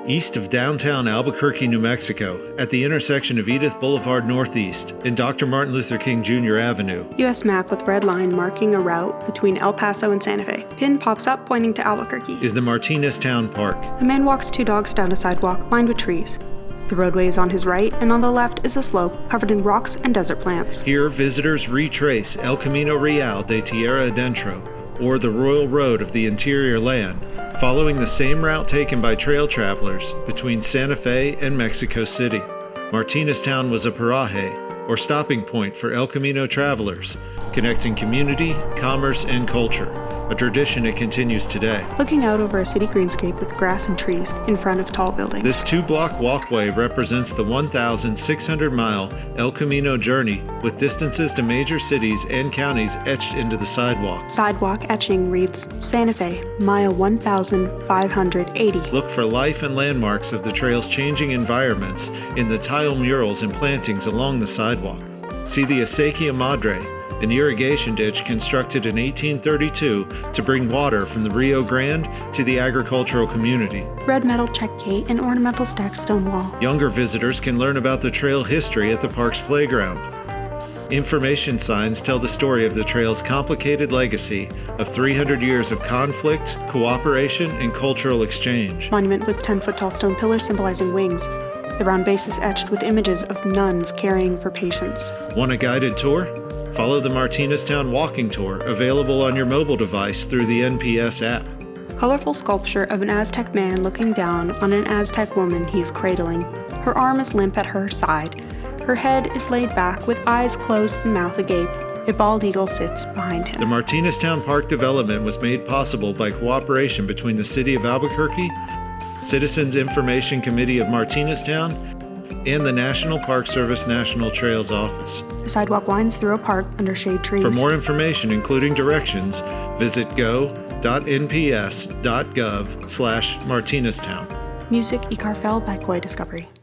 East of downtown Albuquerque, New Mexico, at the intersection of Edith Boulevard Northeast and Dr. Martin Luther King Jr. Avenue. U.S. map with red line marking a route between El Paso and Santa Fe. Pin pops up pointing to Albuquerque. Is the Martineztown Park. A man walks two dogs down a sidewalk lined with trees. The roadway is on his right, and on the left is a slope covered in rocks and desert plants. Here, visitors retrace El Camino Real de Tierra Adentro, or the Royal Road of the Interior Land, following the same route taken by trail travelers between Santa Fe and Mexico City. Martineztown was a paraje, or stopping point for El Camino travelers, connecting community, commerce, and culture, a tradition that continues today. Looking out over a city greenscape with grass and trees in front of tall buildings. This 2-block walkway represents the 1,600-mile El Camino journey, with distances to major cities and counties etched into the sidewalk. Sidewalk etching reads, Santa Fe, mile 1,580. Look for life and landmarks of the trail's changing environments in the tile murals and plantings along the sidewalk. See the Acequia Madre, an irrigation ditch constructed in 1832 to bring water from the Rio Grande to the agricultural community. Red metal check gate and ornamental stacked stone wall. Younger visitors can learn about the trail history at the park's playground. Information signs tell the story of the trail's complicated legacy of 300 years of conflict, cooperation, and cultural exchange. Monument with 10-foot-tall stone pillars symbolizing wings. The round base is etched with images of nuns caring for patients. Want a guided tour? Follow the Martineztown Walking Tour, available on your mobile device through the NPS app. Colorful sculpture of an Aztec man looking down on an Aztec woman he's cradling. Her arm is limp at her side. Her head is laid back with eyes closed and mouth agape. A bald eagle sits behind him. The Martineztown Park development was made possible by cooperation between the City of Albuquerque, Citizens Information Committee of Martineztown, and the National Park Service National Trails Office. The sidewalk winds through a park under shade trees. For more information, including directions, visit go.nps.gov/Martineztown. Music Icarfell by Koi Discovery.